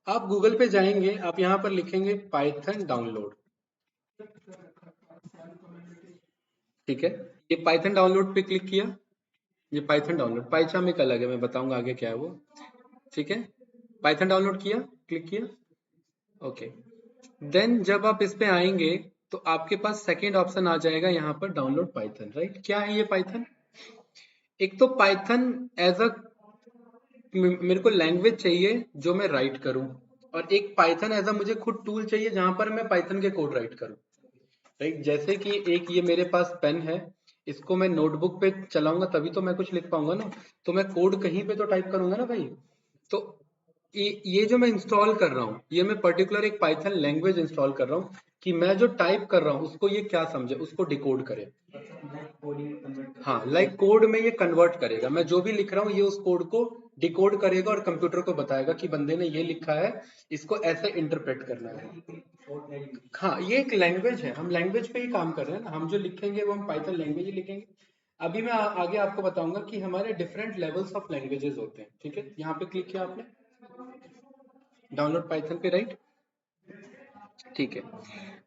आप गूगल पे जाएंगे, आप यहाँ पर लिखेंगे पाइथन डाउनलोड, ठीक है। ये पाइथन डाउनलोड पे क्लिक किया, ये पाइथन डाउनलोड, पाइथन एक अलग है, मैं बताऊंगा आगे क्या है वो, ठीक है। पाइथन डाउनलोड किया, क्लिक किया, ओके। देन जब आप इस पे आएंगे तो आपके पास सेकेंड ऑप्शन आ जाएगा यहाँ पर डाउनलोड पाइथन, राइट। क्या है ये पाइथन? एक तो पाइथन एज अ मेरे को लैंग्वेज चाहिए जो मैं राइट करूं, और एक पाइथन एज अ मुझे खुद टूल चाहिए जहां पर मैं पाइथन के कोड राइट करूं, राइट। जैसे कि एक ये मेरे पास पेन है, इसको मैं नोटबुक पे चलाऊंगा तभी तो मैं कुछ लिख पाऊंगा ना, तो मैं कोड कहीं पे तो टाइप करूंगा ना भाई। तो ये जो मैं इंस्टॉल कर रहा हूँ, ये मैं पर्टिकुलर एक पाइथन लैंग्वेज इंस्टॉल कर रहा हूँ कि मैं जो टाइप कर रहा हूँ उसको ये क्या समझे, उसको डिकोड करे। हाँ, लाइक कोड में ये कन्वर्ट करेगा, मैं जो भी लिख रहा हूँ ये उस कोड को डिकोड करेगा और कंप्यूटर को बताएगा कि बंदे ने ये लिखा है, इसको ऐसे इंटरप्रेट करना है। हाँ, ये एक लैंग्वेज है, हम लैंग्वेज पे ही काम कर रहे हैं ना, हम जो लिखेंगे वो हम पाइथन लैंग्वेज ही लिखेंगे। अभी मैं आगे आपको बताऊंगा कि हमारे डिफरेंट लेवल्स ऑफ लैंग्वेजेस होते हैं, ठीक है। यहाँ पे क्लिक किया आपने डाउनलोड पाइथन पे, राइट, ठीक है।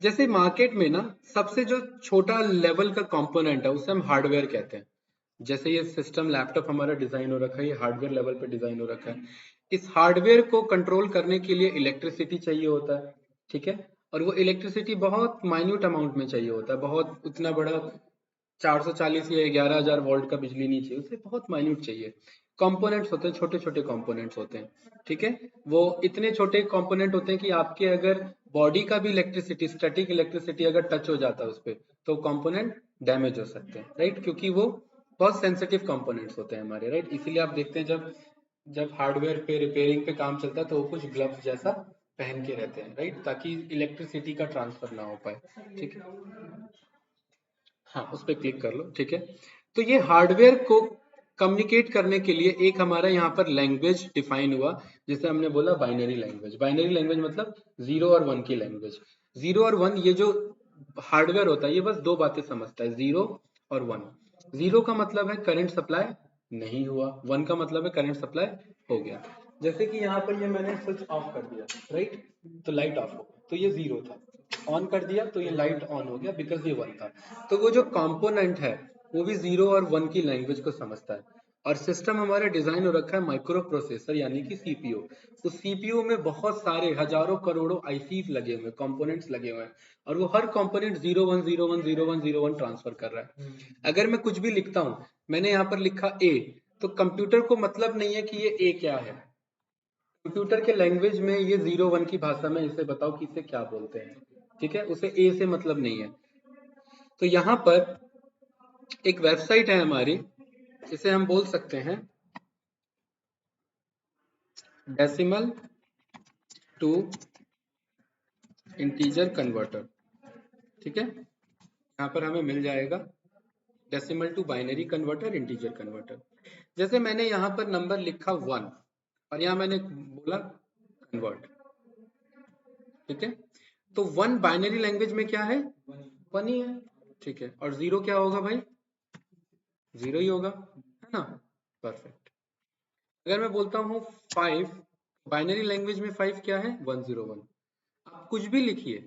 जैसे मार्केट में ना सबसे जो छोटा लेवल का कंपोनेंट है उसे हम हार्डवेयर कहते हैं। जैसे ये सिस्टम लैपटॉप हमारा डिजाइन हो रखा है, ये हार्डवेयर लेवल पे डिजाइन हो रखा है। इस हार्डवेयर को कंट्रोल करने के लिए इलेक्ट्रिसिटी चाहिए होता है, ठीक है। और वो इलेक्ट्रिसिटी बहुत माइन्यूट अमाउंट में चाहिए होता है, बहुत उतना बड़ा 440 या 11,000 वोल्ट का बिजली नहीं चाहिए, उसे बहुत माइन्यूट चाहिए। कंपोनेंट्स होते हैं, छोटे छोटे कंपोनेंट्स होते हैं, ठीक है। वो इतने छोटे कंपोनेंट होते हैं कि आपके अगर बॉडी का भी इलेक्ट्रिसिटी, स्टैटिक इलेक्ट्रिसिटी अगर टच हो जाता है उस पर, तो कंपोनेंट डैमेज हो सकते हैं, राइट, क्योंकि वो बहुत सेंसिटिव कंपोनेंट्स होते हैं हमारे, राइट। इसीलिए आप देखते हैं जब जब हार्डवेयर पे रिपेयरिंग पे काम चलता है तो वो कुछ ग्लव्स जैसा पहन के रहते हैं, राइट, ताकि इलेक्ट्रिसिटी का ट्रांसफर ना हो पाए, ठीक है। हाँ, उस पर क्लिक कर लो, ठीक है। तो ये हार्डवेयर को कम्युनिकेट करने के लिए एक हमारा यहाँ पर लैंग्वेज डिफाइन हुआ, जिसे हमने बोला बाइनरी लैंग्वेज। बाइनरी लैंग्वेज मतलब 0 और 1 की लैंग्वेज। 0 और 1 ये जो हार्डवेयर होता है ये बस दो बातें समझता है, 0 और 1। 0 का मतलब है करंट सप्लाई नहीं हुआ, 1 का मतलब है करंट सप्लाई हो गया। जैसे कि यहाँ पर ये मैंने स्विच ऑफ कर दिया, राइट, तो लाइट ऑफ हो गई, तो ये 0 था। ऑन कर दिया तो ये लाइट ऑन हो गया, बिकॉज ये 1 था। तो वो जो कंपोनेंट है वो भी 0 और 1 की लैंग्वेज को समझता है। और सिस्टम हमारा डिजाइन हो रखा है माइक्रो प्रोसेसर यानी कि सीपीयू। उस सीपीयू में बहुत सारे हजारों करोड़ों आईसीज लगे हुए, कंपोनेंट्स लगे हुए हैं, और वो हर कंपोनेंट 01010101 ट्रांसफर कर रहा है। अगर मैं कुछ भी लिखता हूँ, मैंने यहाँ पर लिखा ए, तो कंप्यूटर को मतलब नहीं है कि ये ए क्या है। कंप्यूटर के लैंग्वेज में ये 0 1 की भाषा में इसे बताओ कि इसे क्या बोलते हैं, ठीक है, उसे ए से मतलब नहीं है। तो यहाँ पर एक वेबसाइट है हमारी, इसे हम बोल सकते हैं डेसिमल टू इंटीजर कन्वर्टर, ठीक है। यहाँ पर हमें मिल जाएगा decimal to binary converter, integer converter. जैसे मैंने यहाँ पर नंबर लिखा 1 और यहाँ मैंने बोला कन्वर्ट, ठीक है। तो 1 बाइनरी लैंग्वेज में क्या है, 1 ही है, ठीक है। और 0 क्या होगा भाई, 0 ही होगा, है ना, परफेक्ट। अगर मैं बोलता हूँ 5, बाइनरी लैंग्वेज में 5 क्या है, 101। आप कुछ भी लिखिए,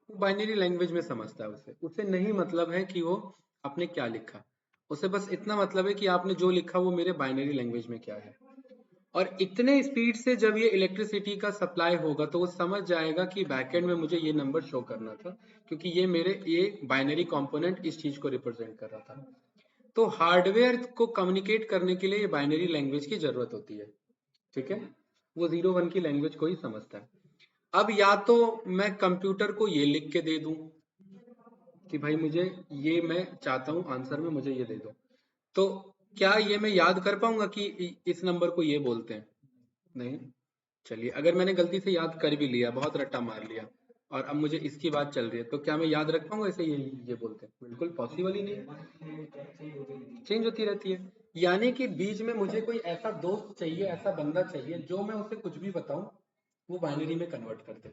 वो बाइनरी लैंग्वेज में समझता है उसे, उसे नहीं मतलब है कि वो आपने क्या लिखा, उसे बस इतना मतलब है कि आपने जो लिखा वो मेरे बाइनरी लैंग्वेज में क्या है। और इतने स्पीड से जब ये इलेक्ट्रिसिटी का सप्लाई होगा तो वो समझ जाएगा कि बैकएंड में मुझे ये नंबर शो करना था, क्योंकि ये बाइनरी कंपोनेंट इस चीज को रिप्रेजेंट कर रहा था। तो हार्डवेयर को कम्युनिकेट करने के लिए ये बाइनरी लैंग्वेज की जरूरत होती है, ठीक है। वो 0 1 की लैंग्वेज को ही समझता है। अब या तो मैं कंप्यूटर को ये लिख के दे दूं कि भाई मुझे ये मैं चाहता हूं आंसर में मुझे ये दे दो, तो क्या ये मैं याद कर पाऊंगा कि इस नंबर को ये बोलते हैं, नहीं। चलिए, अगर मैंने गलती से याद कर भी लिया, बहुत रट्टा मार लिया, और अब मुझे इसकी बात चल रही है, तो क्या मैं याद रख पाऊंगा इसे ये बोलते हैं, बिल्कुल पॉसिबल ही नहीं है, चेंज होती रहती है। यानी कि बीच में मुझे कोई ऐसा दोस्त चाहिए, ऐसा बंदा चाहिए जो मैं उसे कुछ भी बताऊं वो बाइनरी में कन्वर्ट कर दे,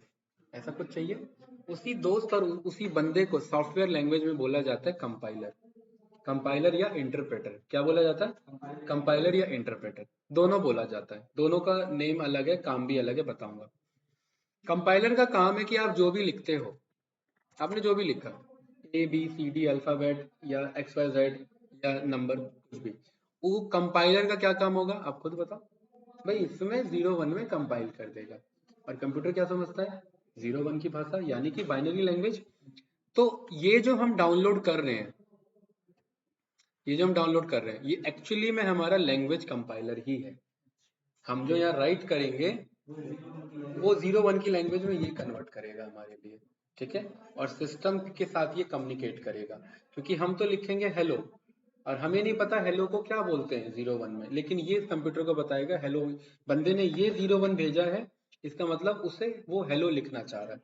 ऐसा कुछ चाहिए। उसी दोस्त और उसी बंदे को सॉफ्टवेयर लैंग्वेज में बोला जाता है कंपाइलर। कंपाइलर या इंटरप्रेटर, क्या बोला जाता है, कंपाइलर या इंटरप्रेटर। दोनों बोला जाता है, दोनों का नेम अलग है, काम भी अलग है, बताऊंगा। कंपाइलर का काम है कि आप जो भी लिखते हो, आपने जो भी लिखा, A B C D alphabet या एक्स वाई जेड या नंबर कुछ भी, वो कंपाइलर का क्या काम होगा आप खुद बताओ भाई, इसमें 0 1 में कंपाइल कर देगा। और कंप्यूटर क्या समझता है, 0 1 की भाषा यानी कि बाइनरी लैंग्वेज। तो ये जो हम डाउनलोड कर रहे हैं, ये जो हम डाउनलोड कर रहे हैं, ये एक्चुअली में हमारा लैंग्वेज कंपाइलर ही है। हम जो यहाँ राइट करेंगे वो 0 1 की लैंग्वेज में ये कन्वर्ट करेगा हमारे लिए, ठीक है। और सिस्टम के साथ ये कम्युनिकेट करेगा, क्योंकि हम तो लिखेंगे हेलो, और हमें नहीं पता हेलो को क्या बोलते हैं 0 1 में, लेकिन ये कंप्यूटर को बताएगा हेलो, बंदे ने ये 0 1 भेजा है, इसका मतलब उसे वो हेलो लिखना चाह रहा है।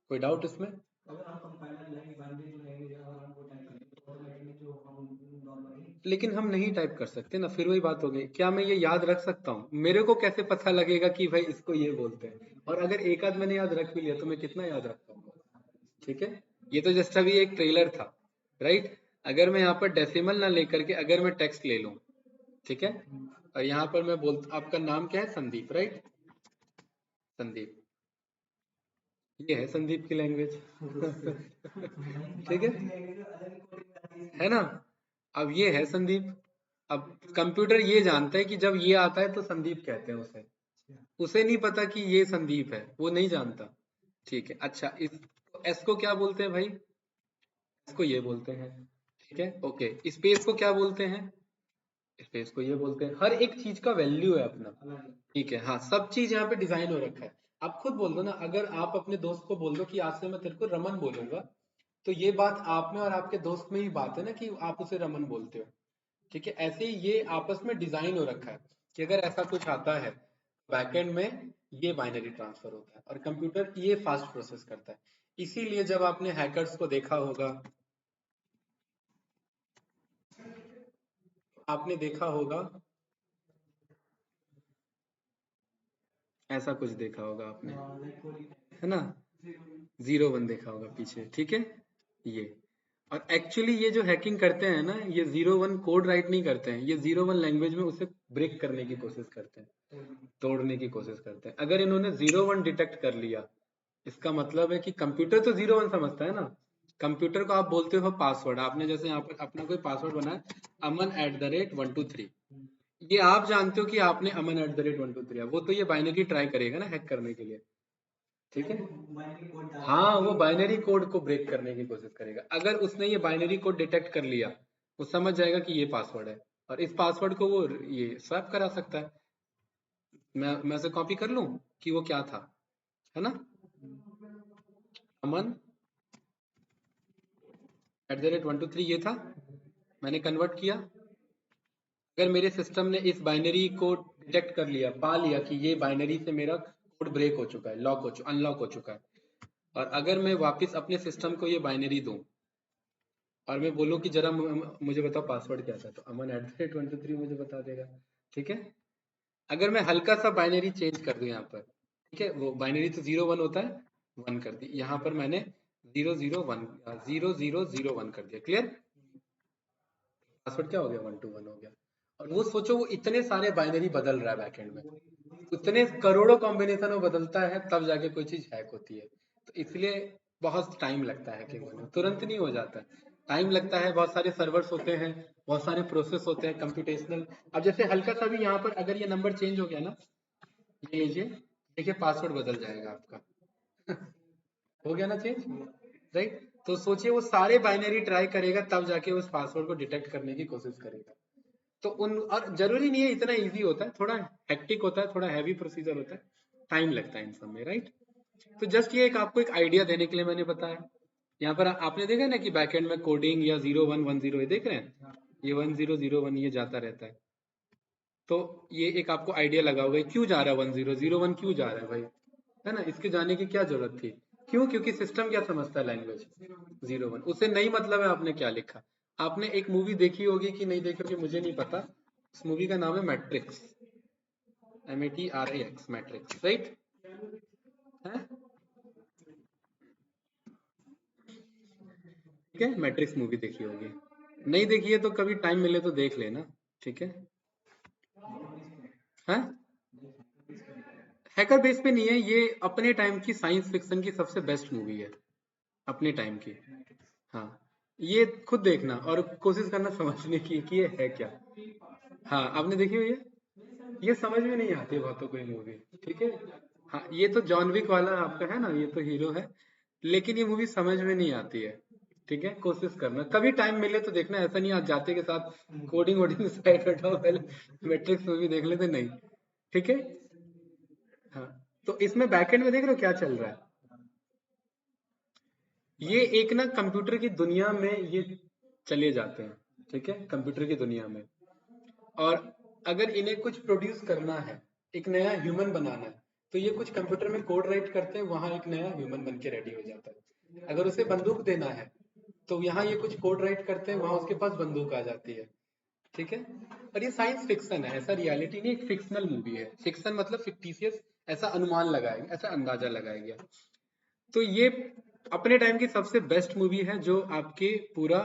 कोई डाउट इसमें? लेकिन हम नहीं टाइप कर सकते ना, फिर वही बात हो गई, क्या मैं ये याद रख सकता हूँ? मेरे को कैसे पता लगेगा कि भाई इसको ये बोलते हैं? और अगर एक आध मैंने याद रख भी लिया तो मैं कितना याद रख पाऊंगा? ठीक है, ये तो जस्ट अभी एक ट्रेलर था, राइट। अगर मैं यहाँ पर डेसिमल ना लेकर के अगर मैं टेक्स्ट ले लूँ, ठीक है, और यहाँ पर मैं बोल, आपका नाम क्या है? संदीप, राइट, संदीप, ये है संदीप की लैंग्वेज। ठीक है ना? अब ये है संदीप। अब कंप्यूटर ये जानता है कि जब ये आता है तो संदीप कहते हैं उसे, उसे नहीं पता कि ये संदीप है, वो नहीं जानता। ठीक है, अच्छा, इस एस को क्या बोलते हैं भाई? इसको ये बोलते हैं, ठीक है, ओके। स्पेस को क्या बोलते हैं? स्पेस को ये बोलते हैं। हर एक चीज का वैल्यू है अपना, ठीक है, हाँ, सब चीज यहाँ पे डिजाइन हो रखा है। आप खुद बोल दो ना, अगर आप अपने दोस्त को बोल दो कि आज से मैं तेरे को रमन बोलूंगा, तो ये बात आप में और आपके दोस्त में ही बात है ना कि आप उसे रमन बोलते हो, ठीक है। ऐसे ही ये आपस में डिजाइन हो रखा है कि अगर ऐसा कुछ आता है बैकएंड में ये बाइनरी ट्रांसफर होता है, और कंप्यूटर ये फास्ट प्रोसेस करता है। इसीलिए जब आपने हैकर्स को देखा होगा, आपने देखा होगा, ऐसा कुछ देखा होगा आपने, है ना, 0 1 देखा होगा पीछे, ठीक है, ये। और एक्चुअली ये जो हैकिंग करते हैं ना, ये 0 1 कोड राइट नहीं करते हैं, ये 0 1 लैंग्वेज में उसे ब्रेक करने की कोशिश करते हैं, तोड़ने की कोशिश करते हैं। अगर इन्होंने 0 1 डिटेक्ट कर लिया, इसका मतलब है कि कंप्यूटर तो 0 1 समझता है ना। कंप्यूटर को आप बोलते हो पासवर्ड, आपने जैसे यहाँ पर अपना कोई पासवर्ड बनाया, aman@123, ये आप जानते हो कि आपने aman@123, वो तो ये बाइनरी ट्राई करेगा ना हैक करने के लिए, ठीक है। हाँ, वो बाइनरी कोड को ब्रेक करने की कोशिश करेगा। अगर उसने ये बाइनरी कोड डिटेक्ट कर लिया, वो समझ जाएगा कि ये पासवर्ड है, और इस पासवर्ड को वो ये स्वैप करा सकता है। मैं उसे कॉपी कर लूं कि वो क्या था, है ना, aman@123 ये था, मैंने कन्वर्ट किया। अगर मेरे सिस्टम ने इस बाइनरी को डिटेक्ट कर लिया, पा लिया कि ये बाइनरी से मेरा कोड ब्रेक हो चुका है, लॉक हो चुका, अनलॉक हो चुका है, और अगर मैं वापस अपने सिस्टम को ये बाइनरी दूं और मैं बोलूं कि जरा मुझे बताओ पासवर्ड क्या था, तो aman@123 मुझे बता देगा, ठीक है। अगर मैं हल्का सा बाइनरी चेंज कर दूं यहाँ पर, ठीक है, वो बाइनरी तो 0 1 होता है, 1 कर दी, यहाँ पर मैंने 0 0 1 0001 कर दिया, क्लियर। पासवर्ड क्या हो गया? 1 2 1 हो गया। और वो सोचो, वो इतने सारे बाइनरी बदल रहा है बैकएंड में, इतने करोड़ों कॉम्बिनेशन में बदलता है, तब जाके कोई चीज हैक होती है। तो इसलिए बहुत टाइम लगता है हैकिंग होने में, तुरंत नहीं हो जाता है, टाइम लगता है, बहुत सारे सर्वर्स होते हैं, बहुत सारे प्रोसेस होते हैं कंप्यूटेशनल। अब जैसे हल्का सा भी यहाँ पर अगर ये नंबर चेंज हो गया ना, ये लीजिए, देखिए पासवर्ड बदल जाएगा आपका। हो गया ना चेंज, राइट। तो सोचिए वो सारे बाइनरी ट्राई करेगा, तब जाके उस पासवर्ड को डिटेक्ट करने की कोशिश करेगा। तो उन, और जरूरी नहीं है इतना इजी होता है, थोड़ा हेक्टिक होता है, थोड़ा हैवी प्रोसीजर होता है, टाइम लगता है इन सब में, राइट। तो जस्ट ये एक आपको एक आइडिया देने के लिए मैंने बताया। यहाँ पर आपने देखा ना कि बैकएंड में कोडिंग या 0 1 1 0 ये देख रहे हैं, ये 1001 ये जाता रहता है। तो ये एक आपको आइडिया लगा होगा क्यों जा रहा है 1001 क्यों जा रहा है भाई, है ना, इसके जाने की क्या जरूरत थी? क्यों? क्योंकि सिस्टम क्या समझता है लैंग्वेज 0 1, उसे नहीं मतलब है आपने क्या लिखा। आपने एक मूवी देखी होगी कि नहीं देखी होगी मुझे नहीं पता, उस मूवी का नाम है मैट्रिक्स, MATRIX, मैट्रिक्स, राइट है, ठीक है, मैट्रिक्स मूवी देखी होगी, नहीं देखी है तो कभी टाइम मिले तो देख लेना, ठीक है। है। हैकर बेस पे नहीं है, ये अपने टाइम की साइंस फिक्शन की सबसे बेस्ट मूवी है, अपने टाइम की। हाँ, ये खुद देखना और कोशिश करना समझने की कि ये है क्या। हाँ, आपने देखी हुई है? ये समझ में नहीं आती बहुतों को ये मूवी। ठीक है। हाँ, ये तो जॉन विक वाला आपका है ना, ये तो हीरो है, लेकिन ये मूवी समझ में नहीं आती है। ठीक है, कोशिश करना कभी टाइम मिले तो देखना, ऐसा नहीं आज जाते के साथ कोडिंग वोडिंग साइड हटाओ, पहले मैट्रिक्स मूवी देख लेते, नहीं। ठीक है। हाँ, तो इसमें बैकएंड में देख रहे हो क्या चल रहा है? ये एक ना कंप्यूटर की दुनिया में ये चले जाते हैं। ठीक है, कंप्यूटर की दुनिया में, और अगर इन्हें कुछ प्रोड्यूस करना है, एक नया ह्यूमन बनाना है, तो ये कुछ कंप्यूटर में कोड राइट करते हैं, वहां एक नया ह्यूमन बन के रेडी हो जाता है। अगर उसे बंदूक देना है, तो यहाँ ये कुछ कोड राइट करते हैं, वहां उसके पास बंदूक आ जाती है। ठीक है। और ये साइंस फिक्शन है, ऐसा रियलिटी नहीं, एक फिक्शनल मूवी है। फिक्शन मतलब फिक्टिशियस, ऐसा अनुमान लगाया, ऐसा अंदाजा लगाया गया। तो ये अपने टाइम की सबसे बेस्ट मूवी है, जो आपके पूरा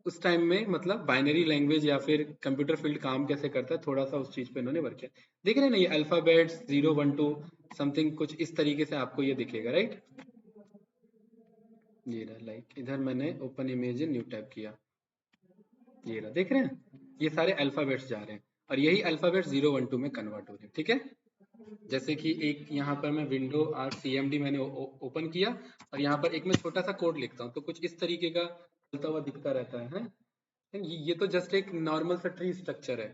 उस टाइम में मतलब बाइनरी लैंग्वेज या फिर कंप्यूटर फील्ड काम कैसे करता है, थोड़ा सा उस चीज पे इन्होंने वर्क किया। देख रहे हैं ना, ये अल्फाबेट्स 0 1 2 समथिंग कुछ इस तरीके से आपको ये दिखेगा, राइट? ये रहा, लाइक इधर मैंने ओपन इमेज न्यू टैब किया, ये रहा, देख रहे हैं, ये सारे अल्फाबेट्स जा रहे हैं, और यही अल्फाबेट्स 0 1 2 में कन्वर्ट हो रहे हैं। ठीक है। जैसे कि एक यहाँ पर मैं विंडो आर CMD मैंने ओपन किया, और यहाँ पर एक मैं छोटा सा कोड लिखता हूँ, तो कुछ इस तरीके का चलता हुआ दिखता रहता है। ये तो जस्ट एक नॉर्मल सा ट्री स्ट्रक्चर है,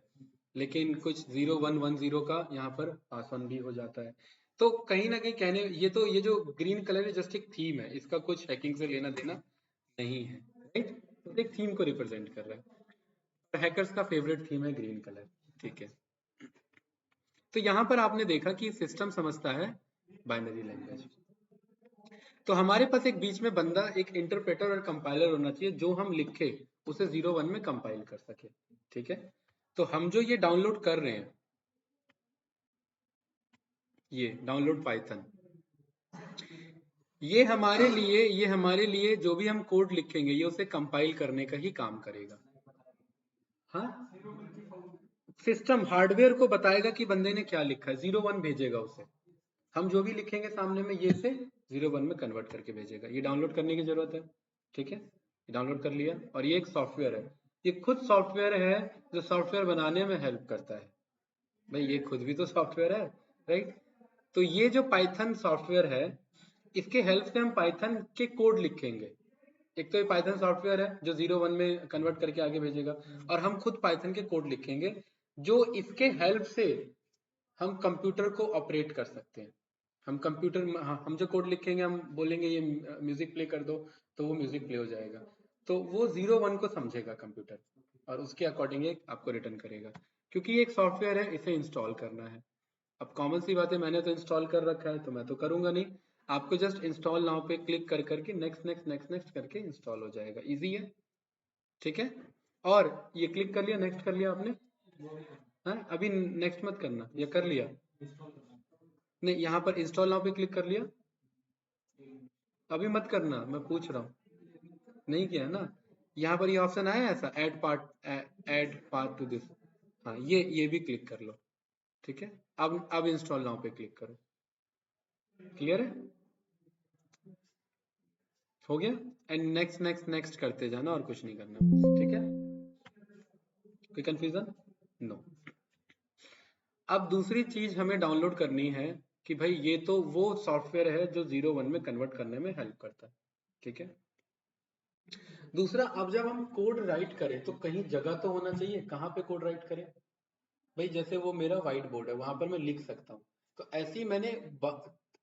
लेकिन कुछ 0 1 1 0 का यहाँ पर पास ऑन भी हो जाता है। तो कहीं ना कहीं कहने, ये जो ग्रीन कलर है जस्ट एक थीम है, इसका कुछ हैकिंग से लेना देना नहीं है, राइट? तो एक थीम को रिप्रेजेंट कर रहा है, तो हैकर्स का फेवरेट थीम है ग्रीन कलर। ठीक है। तो यहाँ पर आपने देखा कि सिस्टम समझता है बाइनरी लैंग्वेज, तो हमारे पास एक बीच में बंदा, एक इंटरप्रेटर और कंपाइलर होना चाहिए, जो हम लिखे उसे 0 1 में कंपाइल कर सके। ठीक है। तो हम जो ये डाउनलोड कर रहे हैं, ये डाउनलोड पाइथन, ये हमारे लिए जो भी हम कोड लिखेंगे, ये उसे कंपाइल करने का ही काम करेगा। हाँ, सिस्टम हार्डवेयर को बताएगा कि बंदे ने क्या लिखा है, 0 1 भेजेगा उसे, हम जो भी लिखेंगे सामने में, ये से 0 1 में कन्वर्ट करके भेजेगा। ये डाउनलोड करने की जरूरत है। ठीक है, डाउनलोड कर लिया, और ये एक सॉफ्टवेयर है, ये खुद सॉफ्टवेयर है, जो सॉफ्टवेयर बनाने में हेल्प करता है। भाई ये खुद भी तो सॉफ्टवेयर है, राइट? तो ये जो पाइथन सॉफ्टवेयर है, इसके हेल्प से हम पाइथन के कोड लिखेंगे। एक तो ये पाइथन सॉफ्टवेयर है जो 0 1 में कन्वर्ट करके आगे भेजेगा, और हम खुद पाइथन के कोड लिखेंगे, जो इसके हेल्प से हम कंप्यूटर को ऑपरेट कर सकते हैं। हम कंप्यूटर में, हाँ, हम जो कोड लिखेंगे, हम बोलेंगे ये म्यूजिक प्ले कर दो, तो वो म्यूजिक प्ले हो जाएगा। तो वो 0 1 को समझेगा कंप्यूटर, और उसके अकॉर्डिंग आपको रिटर्न करेगा। क्योंकि ये एक सॉफ्टवेयर है, इसे इंस्टॉल करना है। अब कॉमन सी बात है, मैंने तो इंस्टॉल कर रखा है, तो मैं तो करूंगा नहीं। आपको जस्ट इंस्टॉल नाउ पे क्लिक कर करके नेक्स्ट नेक्स्ट नेक्स्ट नेक्स्ट करके इंस्टॉल हो जाएगा, इजी है। ठीक है। और ये क्लिक कर लिया, नेक्स्ट कर लिया आपने, हाँ, अभी नेक्स्ट मत करना, ये कर लिया? नहीं, यहाँ पर इंस्टॉल नाउ पे क्लिक कर लिया, अभी मत करना, मैं पूछ रहा हूँ। नहीं किया है ना? यहाँ पर ये ऑप्शन आया है ऐसा, ऐड पार्ट टू दिस, हाँ, ये भी क्लिक कर लो। ठीक है। अब इंस्टॉल नाउ पे क्लिक करो। क्लियर है? हो गया। एंड नेक्स्ट नेक्स्ट नेक्स्ट करते जाना, और कुछ नहीं करना। ठीक है। कोई कंफ्यूजन? नो। अब दूसरी चीज हमें डाउनलोड करनी है, कि भाई ये तो वो सॉफ्टवेयर है जो 0 1 में कन्वर्ट करने में हेल्प करता है। ठीक है। दूसरा, अब जब हम कोड राइट करें, तो कहीं जगह तो होना चाहिए कहाँ पे कोड राइट करें। भाई जैसे वो मेरा व्हाइट बोर्ड है, वहां पर मैं लिख सकता हूँ, तो ऐसे ही मैंने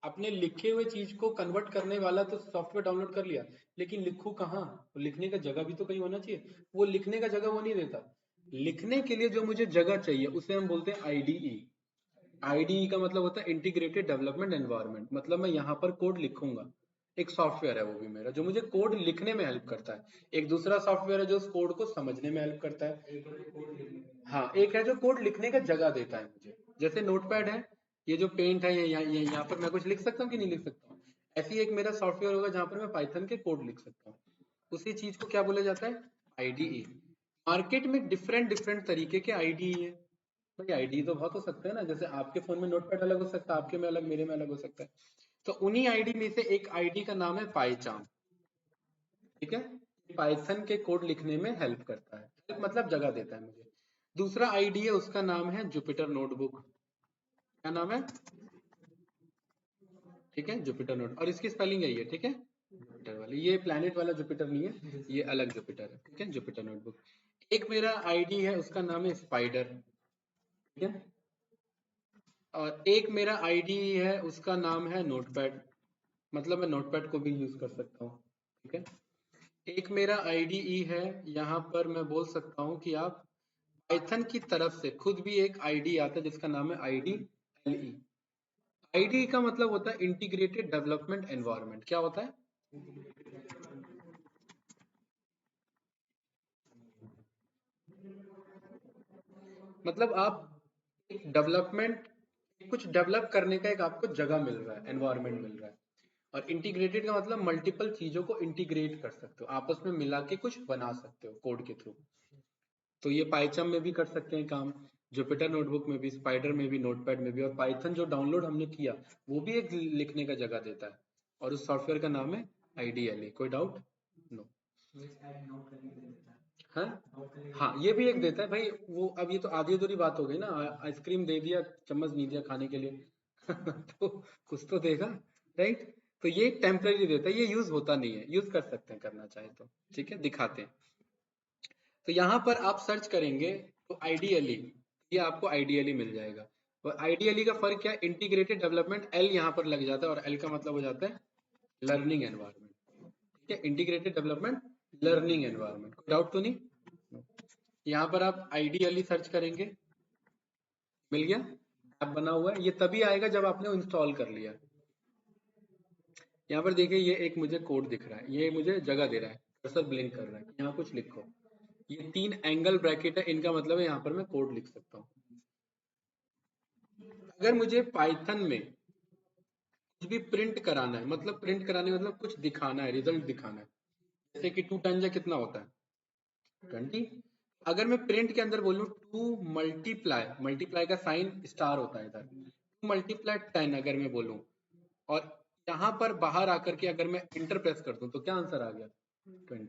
अपने लिखे हुए चीज को कन्वर्ट करने वाला तो सॉफ्टवेयर डाउनलोड कर लिया, लेकिन लिखूं कहाँ? लिखने का जगह भी तो कहीं होना चाहिए। वो लिखने का जगह वो नहीं देता। लिखने के लिए जो मुझे जगह चाहिए, उसे हम बोलते हैं आईडीई। आईडीई का मतलब होता है इंटीग्रेटेड डेवलपमेंट एनवायरनमेंट, मतलब मैं यहाँ पर कोड लिखूंगा। एक सॉफ्टवेयर है वो भी मेरा, जो मुझे कोड लिखने में हेल्प करता है। एक दूसरा सॉफ्टवेयर है जो उस कोड को समझने में हेल्प करता है। हाँ, एक है जो कोड लिखने का जगह देता है मुझे, जैसे नोटपैड है, ये जो पेंट है, ये यहाँ पर मैं कुछ लिख सकता हूँ कि नहीं लिख सकता हूँ। ऐसी एक मेरा सॉफ्टवेयर होगा जहाँ पर मैं पाइथन के कोड लिख सकता हूँ। उसी चीज को क्या बोला जाता है? आईडीई। मार्केट में डिफरेंट डिफरेंट तरीके के आईडीई है। भाई आईडी तो बहुत हो सकते हैं ना, जैसे आपके फोन में नोटपैड अलग हो सकता है, आपके में अलग, मेरे में अलग हो सकता है। तो उन्हीं आईडी में से एक आईडी का नाम है पाईचाम। ठीक है, पाइथन के कोड लिखने में हेल्प करता है, हेल्प मतलब जगह देता है मुझे। दूसरा आईडी है, उसका नाम है जुपिटर नोटबुक। क्या नाम है? ठीक है, जुपिटर नोट, और इसकी स्पेलिंग यही है, ठीक है, जुपिटर वाली। ये प्लैनेट वाला जुपिटर नहीं है, ये अलग जुपिटर है, ठीक है, जुपिटर नोटबुक। एक मेरा आईडी है, उसका नाम है स्पाइडर। ठीक है, और एक मेरा आईडी है, उसका नाम है नोटपैड, मतलब मैं नोटपैड को भी यूज कर सकता हूँ। ठीक है, एक मेरा आईडीई है, यहाँ पर मैं बोल सकता हूँ कि आप पाइथन की तरफ से खुद भी एक आईडी आता है जिसका नाम है आईडी एलई। आईडी का मतलब होता है इंटीग्रेटेड डेवलपमेंट एनवायरनमेंट। क्या होता है? मतलब आप डेवलपमेंट, कुछ डेवलप करने का एक आपको जगह मिल रहा है, एनवायरनमेंट मिल रहा है। और इंटीग्रेटेड का मतलब मल्टीपल चीजों को इंटीग्रेट कर सकते हो, आपस में मिला के कुछ बना सकते हो कोड के थ्रू। तो ये पाइथन में भी कर सकते हैं काम, जुपिटर नोटबुक में भी, स्पाइडर में भी, नोटपैड में भी। और पाइथन जो डाउनलोड हमने किया वो भी एक लिखने का जगह देता है, और उस सॉफ्टवेयर का नाम है आईडीएलई। कोई डाउट? नो। हाँ, हाँ ये भी एक देता है भाई। वो अब ये तो आधी अधूरी बात हो गई ना, आइसक्रीम दे दिया, चम्मच नहीं दिया खाने के लिए तो कुछ तो देगा, राइट? तो ये एक टेम्पररी देता है, ये यूज होता नहीं है, यूज कर सकते हैं करना चाहे तो। ठीक है, दिखाते हैं। तो यहाँ पर आप सर्च करेंगे तो आइडियली, ये आपको आइडियली मिल जाएगा। और आइडियली का फर्क क्या है? इंटीग्रेटेड डेवलपमेंट, एल यहाँ पर लग जाता है, और एल का मतलब हो जाता है लर्निंग एनवायरनमेंट। ठीक है, इंटीग्रेटेड डेवलपमेंट लर्निंग एनवायरनमेंट। कोई डाउट तो नहीं? यहाँ पर आप आइडियली सर्च करेंगे, मिल गया, ऐप बना हुआ है। ये तभी आएगा जब आपने इंस्टॉल कर लिया। यहाँ पर देखिए, ये एक मुझे कोड दिख रहा है, ये मुझे जगह दे रहा है, कर्सर ब्लिंक कर रहा है, यहाँ कुछ लिखो। ये 3 एंगल ब्रैकेट है, इनका मतलब है यहाँ पर मैं कोड लिख सकता हूँ। अगर मुझे पाइथन में कुछ भी प्रिंट कराना है, मतलब प्रिंट कराने मतलब कुछ दिखाना है, रिजल्ट दिखाना है, जैसे कि 2 टाइम कितना होता है? 20। अगर मैं प्रिंट के अंदर बोलूँ 2 मल्टीप्लाई, मल्टीप्लाई का साइन स्टार होता है इधर, 2 मल्टीप्लाई 10 अगर मैं बोलूँ, और यहाँ पर बाहर आकर के अगर मैं इंटर प्रेस कर दूं, तो क्या आंसर आ गया? 20।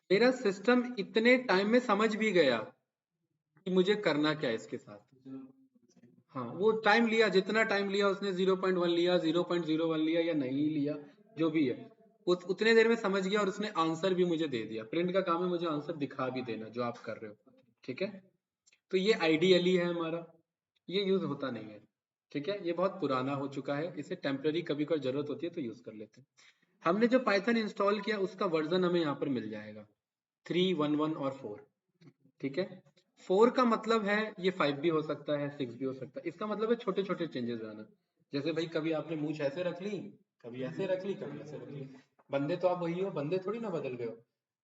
मेरा सिस्टम इतने टाइम में समझ भी गया कि मुझे करना क्या है इसके साथ। हाँ, वो टाइम लिया, जितना टाइम लिया उसने, 0.1 लिया, 0.01 लिया, या नहीं लिया, जो भी है, उतने देर में समझ गया, और उसने आंसर भी मुझे दे दिया। प्रिंट का काम है मुझे आंसर दिखा भी देना जो आप कर रहे हो। ठीक है, तो ये आइडियली है हमारा, ये यूज होता नहीं है। ठीक है, ये बहुत पुराना हो चुका है, इसे टेम्पररी कभी कभी जरूरत होती है तो यूज कर लेते हैं। हमने जो पाइथन इंस्टॉल किया उसका वर्जन हमें यहाँ पर मिल जाएगा, 3.11 और 4। ठीक है, 4 का मतलब है ये 5 भी हो सकता है, 6 भी हो सकता है। इसका मतलब है छोटे छोटे चेंजेस आना। जैसे भाई कभी आपने मूछ ऐसे रख ली, कभी ऐसे रख ली, कभी ऐसे रख ली, बंदे तो आप वही हो, बंदे थोड़ी ना बदल गए हो।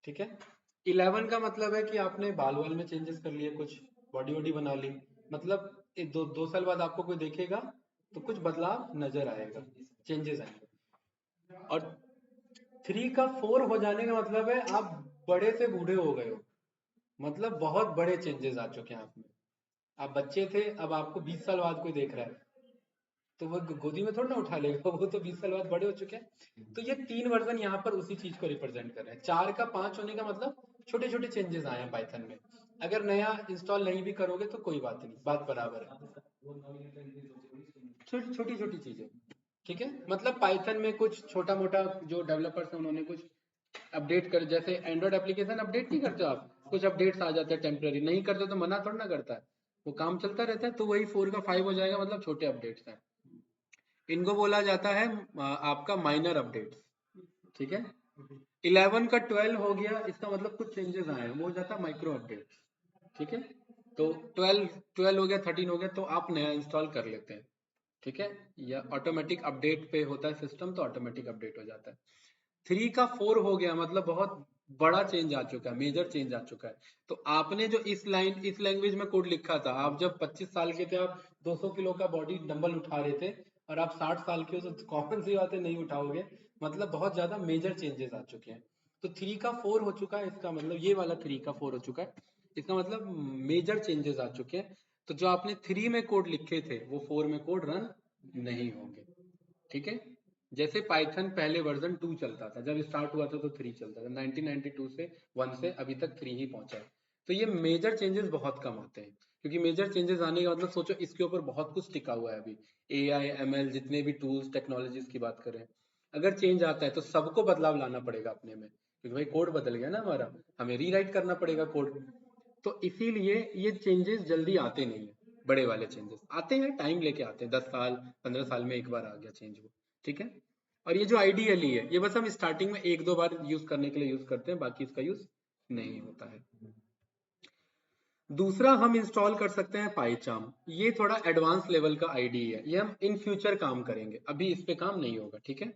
ठीक है, 11 का मतलब है कि आपने बाल वाल में चेंजेस कर लिए, कुछ बॉडी वॉडी बना ली, मतलब एक दो साल बाद आपको कोई देखेगा तो कुछ बदलाव नजर आएगा, चेंजेस आएंगे। और 3 का 4 हो जाने का मतलब है आप बड़े से बूढ़े हो गए हो, मतलब बहुत बड़े चेंजेस आ चुके हैं आप में। आप बच्चे थे, अब आपको 20 साल बाद कोई देख रहा है, तो वो गोदी में थोड़ा ना उठा लेगा, वो तो 20 साल बाद बड़े हो चुके हैं। तो ये 3 वर्जन यहाँ पर उसी चीज को रिप्रेजेंट कर रहे हैं। 4 का 5 होने का मतलब छोटे छोटे चेंजेस आए हैं पाइथन में। अगर नया इंस्टॉल नहीं भी करोगे तो कोई बात नहीं, बात बराबर है, छोटी छोटी छोटी चीजें। ठीक है, मतलब पाइथन में कुछ छोटा मोटा जो डेवलपर्स हैं उन्होंने कुछ अपडेट कर, जैसे एंड्रॉइड एप्लीकेशन अपडेट नहीं करते हो आप, कुछ अपडेट्स आ जाते हैं टेम्पररी, नहीं करते तो मना थोड़ा ना करता है, वो काम चलता रहता है। तो वही 4 का 5 हो जाएगा, मतलब छोटे अपडेट्स हैं, इनको बोला जाता है आपका माइनर अपडेट्स। ठीक है, 11 का 12 हो गया, इसका मतलब कुछ चेंजेस आए हैं, वो हो जाता है माइक्रो अपडेट्स। ठीक है, तो 12 हो गया, 13 हो गया, तो आप नया इंस्टॉल कर लेते हैं। ठीक है, या ऑटोमेटिक अपडेट पे होता है सिस्टम, तो ऑटोमेटिक अपडेट हो जाता है। 3 का 4 हो गया, मतलब बहुत बड़ा चेंज आ चुका है, मेजर चेंज आ चुका है। तो आपने जो इस लैंग्वेज में कोड लिखा था, आप जब 25 साल के थे, आप 200 किलो का बॉडी डंबल उठा रहे थे, और आप 60 साल के हो तो कॉमन सी बात है, नहीं उठाओगे, मतलब बहुत ज्यादा मेजर चेंजेस आ चुके हैं। तो 3 का 4 हो चुका है, इसका मतलब ये वाला 3 का 4 हो चुका है। इसका मतलब मेजर चेंजेस आ चुके हैं, तो जो आपने 3 में कोड लिखे थे वो 4 में कोड रन नहीं होंगे। ठीक है, जैसे पाइथन पहले वर्जन 2 चलता था, जब स्टार्ट हुआ था तो 3 चलता था, 1992 से 1 से अभी तक 3 ही पहुंचा है। तो ये मेजर चेंजेस बहुत कम आते हैं, क्योंकि मेजर चेंजेस आने का मतलब सोचो इसके ऊपर बहुत कुछ टिका हुआ है अभी, AI ML जितने भी टूल्स टेक्नोलॉजीज की बात करें, अगर चेंज आता है तो सबको बदलाव लाना पड़ेगा अपने में, क्योंकि भाई कोड बदल गया ना हमारा, हमें रीराइट करना पड़ेगा कोड। तो इसीलिए ये चेंजेस जल्दी आते नहीं है, बड़े वाले चेंजेस आते हैं टाइम लेके आते हैं, 10 साल 15 साल में एक बार आ गया चेंज वो। ठीक है, और ये जो आइडियली है ये बस हम स्टार्टिंग में 1-2 बार यूज करने के लिए यूज करते हैं, बाकी इसका यूज नहीं होता है। दूसरा हम इंस्टॉल कर सकते हैं पाइचार्म, ये थोड़ा एडवांस लेवल का आईडी है, ये हम इन फ्यूचर काम करेंगे, अभी इस पे काम नहीं होगा। ठीक है,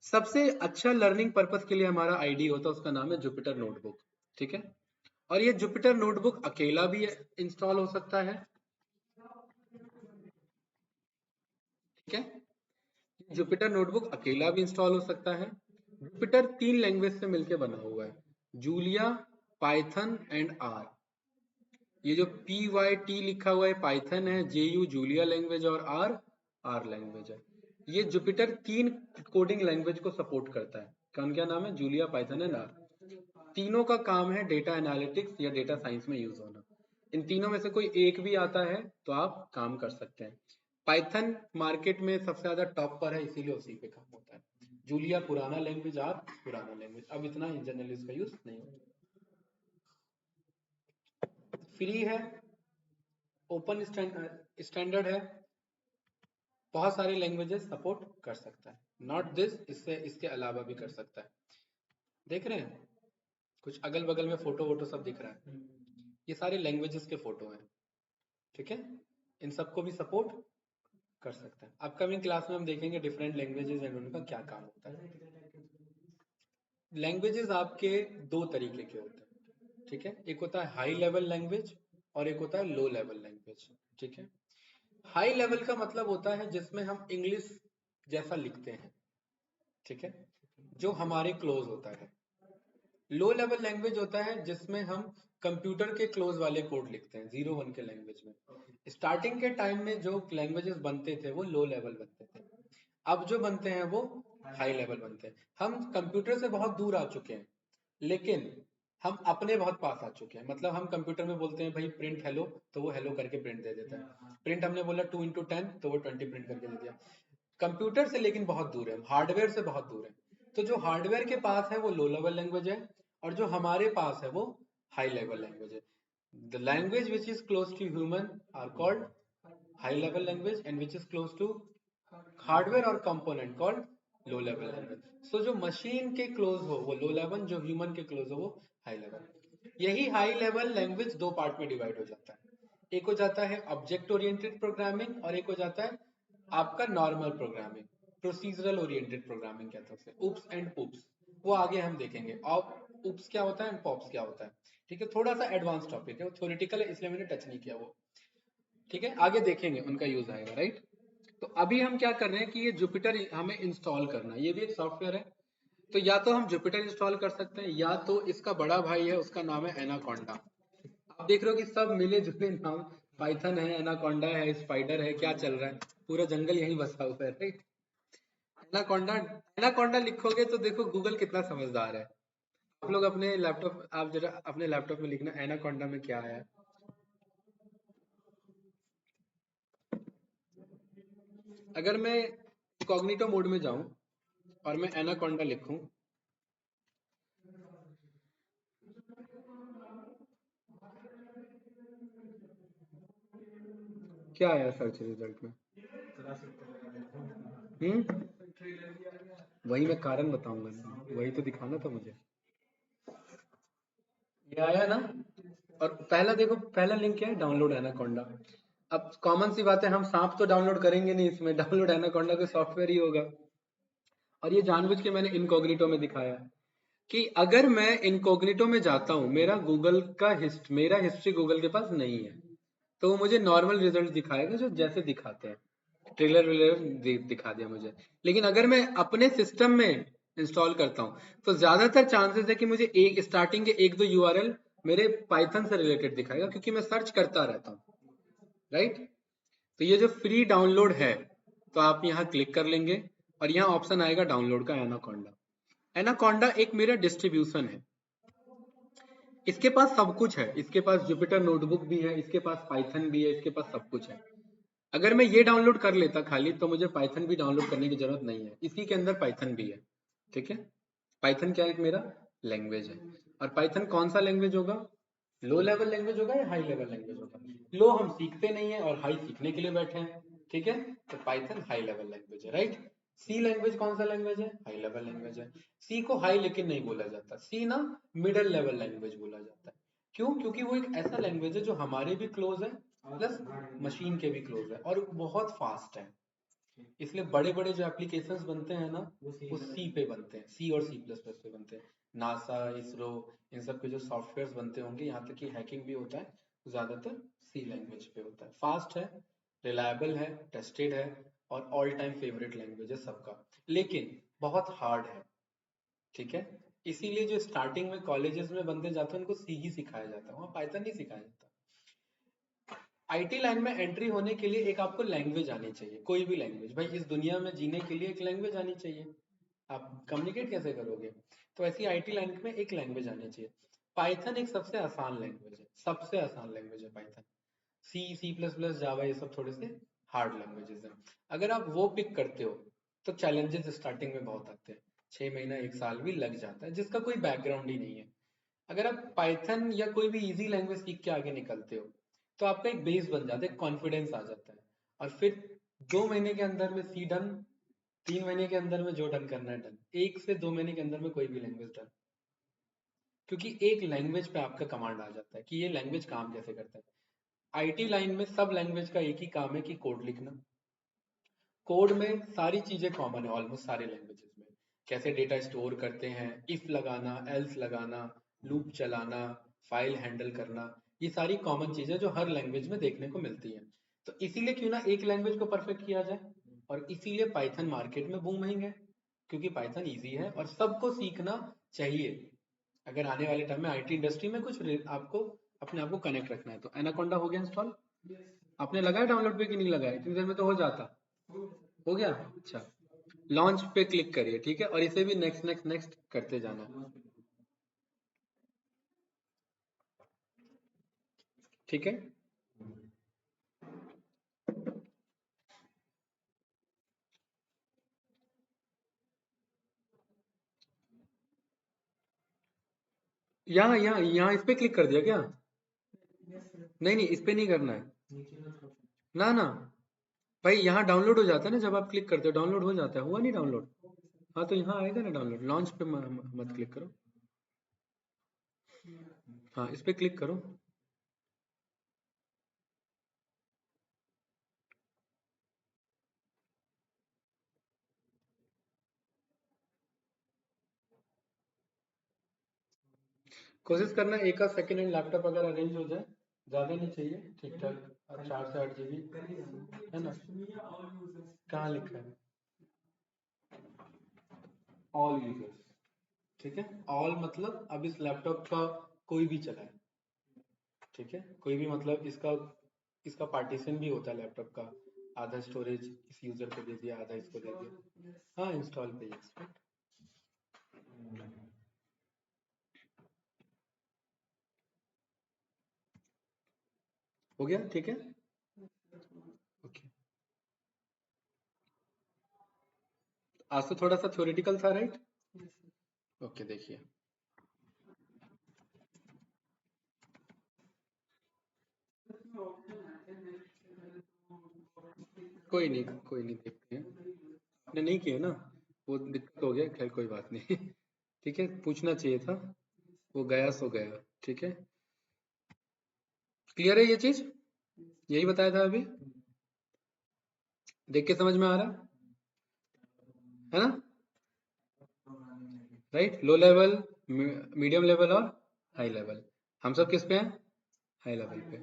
सबसे अच्छा लर्निंग पर्पस के लिए हमारा आईडी होता है, उसका नाम है जुपिटर नोटबुक। ठीक है, और ये जुपिटर नोटबुक अकेला भी इंस्टॉल हो सकता है। ठीक है, जुपिटर नोटबुक अकेला भी इंस्टॉल हो सकता है। जुपिटर 3 लैंग्वेज से मिलकर बना हुआ है, जूलिया, पाइथन एंड आर। ये जो PYT लिखा हुआ है पाइथन है, JU जूलिया लैंग्वेज, और आर लैंग्वेज है। ये जुपिटर 3 कोडिंग लैंग्वेज को सपोर्ट करता है। कौन, क्या नाम है? Julia, Python and R. तीनों का काम है डेटा एनालिटिक्स या डेटा साइंस में यूज होना। इन तीनों में से कोई एक भी आता है तो आप काम कर सकते हैं। पाइथन मार्केट में सबसे ज्यादा टॉप पर है, इसीलिए उसी पे काम होता है। जूलिया पुराना लैंग्वेज, आर पुराना लैंग्वेज, अब इतना इन जनरल इसका यूज नहीं होता। फ्री है, ओपन स्टैंडर्ड है, बहुत सारे लैंग्वेजेस सपोर्ट कर सकता है। नॉट दिस, इससे इसके अलावा भी कर सकता है। देख रहे हैं कुछ अगल बगल में फोटो वोटो सब दिख रहा है, ये सारे लैंग्वेजेस के फोटो हैं। ठीक है, इन सबको भी सपोर्ट कर सकता है। अपकमिंग क्लास में हम देखेंगे डिफरेंट लैंग्वेजेस एंड उनका क्या काम होता है। लैंग्वेजेस आपके दो तरीके के होते हैं। ठीक है, एक होता है हाई लेवल लैंग्वेज और एक होता है लो लेवल लैंग्वेज। ठीक है, हाई लेवल का मतलब होता है जिसमें हम इंग्लिश जैसा लिखते हैं। ठीक है, जो हमारे क्लोज होता है। लो लेवल लैंग्वेज होता है जिसमें हम कंप्यूटर के क्लोज वाले कोड लिखते हैं, 0-1 के लैंग्वेज में। स्टार्टिंग के टाइम में जो लैंग्वेजेस बनते थे वो लो लेवल बनते थे, अब जो बनते हैं वो हाई लेवल बनते हैं। हम कंप्यूटर से बहुत दूर आ चुके हैं, लेकिन हम अपने बहुत पास आ चुके हैं। मतलब हम कंप्यूटर में बोलते हैं भाई प्रिंट हेलो, तो वो हेलो करके प्रिंट दे देता है। प्रिंट हमने बोला 2x10, तो वो 20 प्रिंट करके दे दिया। कंप्यूटर से लेकिन बहुत दूर है, हार्डवेयर से बहुत दूर है। तो जो हार्डवेयर के पास है वो लो लेवल लैंग्वेज है, और जो हमारे पास है वो हाई लेवल लैंग्वेज है। The language which is close to human are called high level language, and which is close to hardware और component called low level language. So जो मशीन के क्लोज हो वो लो लेवल, जो human के close हो वो हाई लेवल। यही हाई लेवल लैंग्वेज दो पार्ट में डिवाइड हो जाता है, एक हो जाता है ऑब्जेक्ट ओरिएंटेड प्रोग्रामिंग और एक हो जाता है आपका normal programming, procedural oriented programming कहते हैं उसे, उप्स एंड पुप्स। वो आगे हम देखेंगे उप्स क्या होता है एंड पॉप्स क्या होता है। ठीक है, थोड़ा सा एडवांस टॉपिक है, वो थ्योरेटिकल है इसलिए मैंने टच नहीं किया वो। ठीक है, आगे देखेंगे उनका यूज आएगा, राइट। तो अभी हम क्या कर रहे हैं कि ये जुपिटर हमें इंस्टॉल करना है, ये भी एक सॉफ्टवेयर है। तो या तो हम जुपिटर इंस्टॉल कर सकते हैं, या तो इसका बड़ा भाई है उसका नाम है एनाकोंडा। आप देख रहे हो कि सब मिले जुले नाम, पाइथन है, एनाकोंडा है, स्पाइडर है, क्या चल रहा है, पूरा जंगल यहीं बसा हुआ है, राइट। एनाकोंडा, एनाकोंडा लिखोगे तो देखो गूगल कितना समझदार है। आप लोग अपने लैपटॉप, आप जरा अपने लैपटॉप में लिखना एनाकोंडा में क्या है। अगर मैं कॉग्निटो मोड में जाऊं और मैं एनाकोंडा लिखूं, क्या आया सर्च रिजल्ट में? हम्म, वही मैं कारण बताऊंगा ना, वही तो दिखाना था मुझे। ये आया ना, और पहला देखो, पहला लिंक क्या है, डाउनलोड एनाकोंडा। अब कॉमन सी बात है, हम सांप तो डाउनलोड करेंगे नहीं इसमें, डाउनलोड एनाकोंडा कोई सॉफ्टवेयर ही होगा। और ये जानबूझ के मैंने इनकॉग्निटो में दिखाया कि अगर मैं इनकॉग्निटो में जाता हूँ, मेरा गूगल का मेरा हिस्ट्री गूगल के पास नहीं है, तो वो मुझे नॉर्मल रिजल्ट दिखाएगा जो जैसे दिखाते हैं, ट्रेलर वेलर दिखा दिया मुझे। लेकिन अगर मैं अपने सिस्टम में इंस्टॉल करता हूँ तो ज्यादातर चांसेस है कि मुझे एक स्टार्टिंग के 1-2 URL मेरे पाइथन से रिलेटेड दिखाएगा क्योंकि मैं सर्च करता रहता हूँ, राइट। तो ये जो फ्री डाउनलोड है तो आप यहाँ क्लिक कर लेंगे और यहाँ ऑप्शन आएगा डाउनलोड का एनाकोंडा। एनाकोंडा एक मेरा डिस्ट्रीब्यूशन है, इसके पास सब कुछ है, इसके पास जुपिटर नोटबुक भी है, इसके पास पाइथन भी है, इसके पास सब कुछ है। अगर मैं ये डाउनलोड कर लेता खाली तो मुझे पाइथन भी डाउनलोड करने की जरूरत नहीं है, इसी के अंदर पाइथन भी है, ठीक है। पाइथन क्या एक मेरा लैंग्वेज है, और पाइथन कौन सा लैंग्वेज होगा, लो लेवल लैंग्वेज होगा या हाई लेवल लैंग्वेज होगा। लो हम सीखते नहीं है और हाई सीखने के लिए बैठे हैं, ठीक है। तो पाइथन हाई लेवल लैंग्वेज है, राइट। सी लैंग्वेज कौन सा लैंग्वेज है, हाई लेवल लैंग्वेज है। सी को हाई लेकिन नहीं बोला जाता, सी ना मिडल लेवल लैंग्वेज बोला जाता है। क्यों, क्योंकि वो एक ऐसा लैंग्वेज है जो हमारे भी क्लोज है प्लस मशीन के भी क्लोज है और बहुत फास्ट है। इसलिए बड़े बड़े जो एप्लीकेशंस बनते हैं ना वो सी पे बनते हैं, सी और सी प्लस प्लस पे बनते हैं। नासा, इसरो, इन सब के जो सॉफ्टवेयर बनते होंगे, यहाँ तक कि हैकिंग भी होता है, ज्यादातर सी लैंग्वेज पे होता है। फास्ट है, रिलायबल है, टेस्टेड है और ऑल टाइम फेवरेट लैंग्वेज है सबका, लेकिन बहुत हार्ड है, ठीक है। इसीलिए जो स्टार्टिंग में कॉलेजेस में बंदे जाते हैं उनको सी ही सिखाया जाता है, वहाँ पाइथन नहीं सिखाया जाता। आईटी लाइन में एंट्री होने के लिए एक आपको लैंग्वेज आनी चाहिए, कोई भी लैंग्वेज, भाई इस दुनिया में जीने के लिए एक लैंग्वेज आनी चाहिए, आप कम्युनिकेट कैसे करोगे। तो ऐसी आईटी लाइन में एक लैंग्वेज आनी चाहिए। पाइथन एक सबसे आसान लैंग्वेज है, सबसे आसान लैंग्वेज है पाइथन। सी, सी प्लस प्लस, जावा, ये सब थोड़े से हार्ड लैंग्वेजेस हैं। अगर आप वो पिक करते हो तो चैलेंजेस स्टार्टिंग में बहुत आते हैं, 6 महीना 1 साल भी लग जाता है जिसका कोई बैकग्राउंड ही नहीं है। अगर आप पाइथन या कोई भी इजी लैंग्वेज सीख के आगे निकलते हो तो आपका एक बेस बन जाता है, कॉन्फिडेंस आ जाता है, और फिर 2 महीने के अंदर में सी डन, 3 महीने के अंदर में जो डन करना है डन, 1 से 2 महीने के अंदर में कोई भी लैंग्वेज डन। क्योंकि एक लैंग्वेज पे आपका कमांड आ जाता है कि ये लैंग्वेज काम कैसे करता है। आईटी लाइन में सब लैंग्वेज का एक ही काम है कि कोड लिखना। कोड में सारी चीजें कॉमन है ऑलमोस्ट सारे लैंग्वेजेस में, कैसे डेटा स्टोर करते हैं, इफ लगाना, एल्स लगाना, लूप चलाना, फाइल हैंडल करना, ये सारी कॉमन चीजें जो हर लैंग्वेज में देखने को मिलती हैं। तो इसीलिए क्यों ना एक लैंग्वेज को परफेक्ट किया जाए, और इसीलिए पाइथन मार्केट में बूमिंग है, क्योंकि पाइथन ईजी है और सबको सीखना चाहिए। अगर आने वाले टाइम में आईटी इंडस्ट्री में कुछ आपको अपने आप को कनेक्ट रखना है तो। एनाकोंडा हो गया इंस्टॉल, आपने लगाया डाउनलोड पे कि नहीं लगाया, इतनी देर में तो हो जाता। हो गया, अच्छा। लॉन्च पे क्लिक करिए, ठीक है, और इसे भी नेक्स्ट नेक्स्ट नेक्स्ट करते जाना, ठीक है। यहाँ यहाँ यहाँ इस पे क्लिक कर दिया क्या, नहीं नहीं इस पे नहीं करना है, ना ना भाई, यहाँ डाउनलोड हो जाता है ना, जब आप क्लिक करते हो डाउनलोड हो जाता है, हुआ नहीं डाउनलोड। हाँ तो यहाँ आएगा ना डाउनलोड, लॉन्च पे मत क्लिक करो, हाँ इस पे क्लिक करो। कोशिश करना एक आध सेकेंड हैंड लैपटॉप अगर अरेंज हो जाए, ज्यादा नहीं चाहिए, ठीक ठाक, 4 से 8 GB है ना। कहाँ लिखा है ऑल यूजर्स, ठीक है। ऑल मतलब अब इस लैपटॉप का कोई भी चलाए, ठीक है, कोई भी मतलब इसका इसका पार्टीशन भी होता है लैपटॉप का, आधा स्टोरेज इस यूजर को दे दिया, आधा इसको दे दिया। हाँ इंस्टॉल पे एक्सपेक्ट हो गया, ठीक है, ओके। आज तो थोड़ा सा थ्योरेटिकल था, राइट। ओके देखिए, कोई नहीं देखते हैं, आपने नहीं किया ना, वो दिक्कत हो गया, खैर कोई बात नहीं ठीक है, पूछना चाहिए था, वो गया सो गया, ठीक है। क्लियर है ये चीज, यही बताया था अभी, देख के समझ में आ रहा है ना, right. Low level, medium level और हाई लेवल, हम सब किस पे हैं, हाई लेवल पे।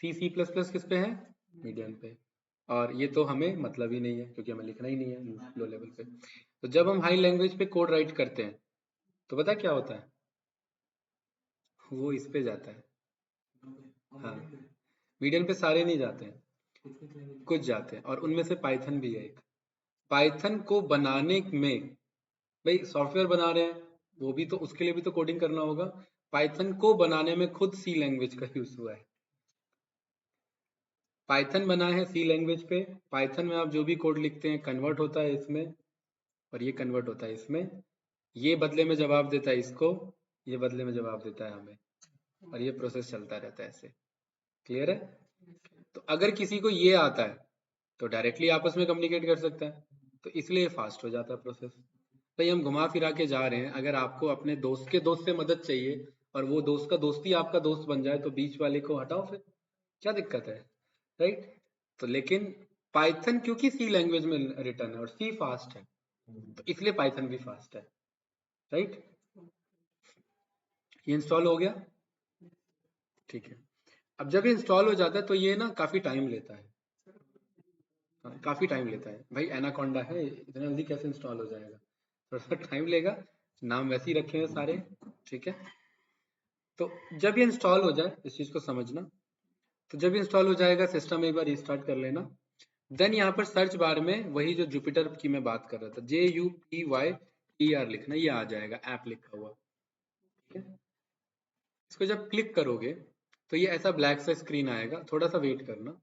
सी, सी प्लस प्लस किस पे है, मीडियम पे। और ये तो हमें मतलब ही नहीं है क्योंकि हमें लिखना ही नहीं है लो लेवल पे। तो जब हम हाई लैंग्वेज पे कोड राइट करते हैं तो पता है क्या होता है, वो इस पे जाता है। हाँ, मीडियन पे सारे नहीं जाते हैं, कुछ जाते हैं, और उनमें से पाइथन भी है एक। पाइथन को बनाने में, भाई सॉफ्टवेयर बना रहे हैं, वो भी तो, उसके लिए भी तो कोडिंग करना होगा। पाइथन को बनाने में खुद सी लैंग्वेज का यूज हुआ है। पाइथन बना है सी लैंग्वेज पे। पाइथन में आप जो भी कोड लिखते हैं कन्वर्ट होता है इसमें, और ये कन्वर्ट होता है इसमें। ये बदले में जवाब देता है इसको, ये बदले में जवाब देता है हमें, और ये प्रोसेस चलता रहता है ऐसे। क्लियर है? तो अगर किसी को ये आता है तो डायरेक्टली आपस में कम्युनिकेट कर सकता है, तो इसलिए फास्ट हो जाता है प्रोसेस। भाई हम घुमा फिरा के जा रहे हैं, अगर आपको अपने दोस्त के दोस्त से मदद चाहिए और वो दोस्त का दोस्त ही आपका दोस्त बन जाए, तो बीच वाले को हटाओ फिर, क्या दिक्कत है? राइट? तो लेकिन पाइथन क्योंकि सी लैंग्वेज में रिटर्न है और सी फास्ट है, तो इसलिए पाइथन भी फास्ट है। राइट? ये इंस्टॉल हो गया? ठीक है। अब जब ये इंस्टॉल हो जाता है तो ये ना काफी टाइम लेता है। हाँ, काफी टाइम लेता है भाई, एनाकोंडा है, इतना जल्दी कैसे इंस्टॉल हो जाएगा? थोड़ा सा टाइम लेगा। नाम वैसे ही रखे हैं सारे। ठीक है। तो जब ये इंस्टॉल हो जाए, इस चीज को समझना, तो जब ये इंस्टॉल हो जाएगा, सिस्टम एक बार रिस्टार्ट कर लेना। देन यहाँ पर सर्च बार में वही जो जुपिटर की मैं बात कर रहा था, JUPYTR लिखना, ये आ जाएगा, ऐप लिखा हुआ। ठीक है। इसको जब क्लिक करोगे तो ये ऐसा ब्लैक सा स्क्रीन आएगा, थोड़ा सा वेट करना।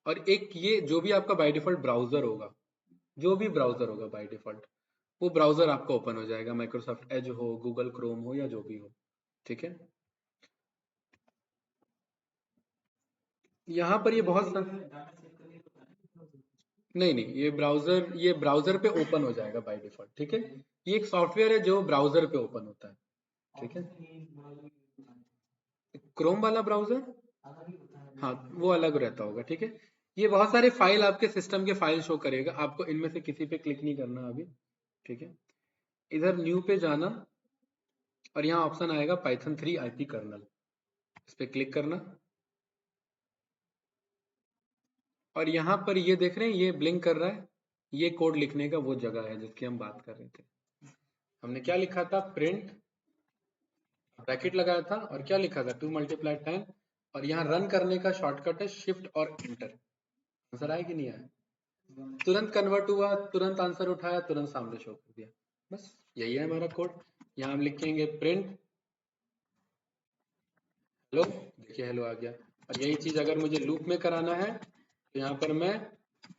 और एक ये जो भी आपका बाय डिफॉल्ट ब्राउजर होगा, जो भी ब्राउजर होगा बाय डिफॉल्ट, वो ब्राउजर आपका ओपन हो जाएगा, माइक्रोसॉफ्ट एज हो, गूगल क्रोम हो, या जो भी हो। ठीक है। यहाँ पर ये बहुत सा, नहीं नहीं, ये ब्राउजर पे ओपन हो जाएगा बाय डिफॉल्ट। ठीक है। ये एक सॉफ्टवेयर है जो ब्राउजर पे ओपन होता है। ठीक है। क्रोम वाला ब्राउजर, हाँ वो अलग रहता होगा। ठीक है। ये बहुत सारे फाइल आपके सिस्टम के फाइल शो करेगा, आपको इनमें से किसी पे क्लिक नहीं करना अभी। ठीक है। इधर न्यू पे जाना, और यहाँ ऑप्शन आएगा पाइथन 3 IP कर्नल, इस पे क्लिक करना। और यहाँ पर ये देख रहे हैं, ये ब्लिंक कर रहा है, ये कोड लिखने का वो जगह है जिसकी हम बात कर रहे थे। हमने क्या लिखा था? प्रिंट, ब्रैकेट लगाया था, और क्या लिखा था? 2 × 10। और यहाँ रन करने का शॉर्टकट है शिफ्ट और एंटर। आंसर आया कि नहीं आया? तुरंत कन्वर्ट हुआ, तुरंत आंसर उठाया, तुरंत सामने शो कर दिया। बस यही है हमारा कोड। यहाँ हम लिखेंगे प्रिंट हेलो, देखिए हेलो आ गया। और यही चीज अगर मुझे लूप में कराना है, तो यहाँ पर मैं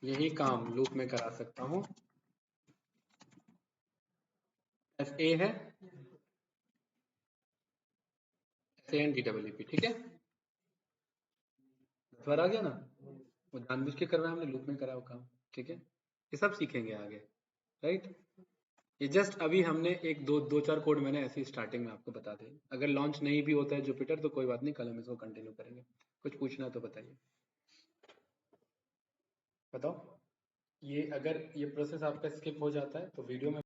यही काम लूप में करा सकता हूँ। FA है, SANDEEP। ठीक है। आ गया ना? वो जानबूझ के करवाया हमने, लूप में करा वो काम। ठीक है। ये सब सीखेंगे आगे। राइट? ये जस्ट अभी हमने एक दो चार कोड मैंने ऐसी स्टार्टिंग में आपको बता दें। अगर लॉन्च नहीं भी होता है जुपिटर तो कोई बात नहीं, कल हम इसको कंटिन्यू करेंगे। कुछ पूछना है तो बताइए। बताओ। ये अगर ये प्रोसेस आपका स्किप हो जाता है तो वीडियो में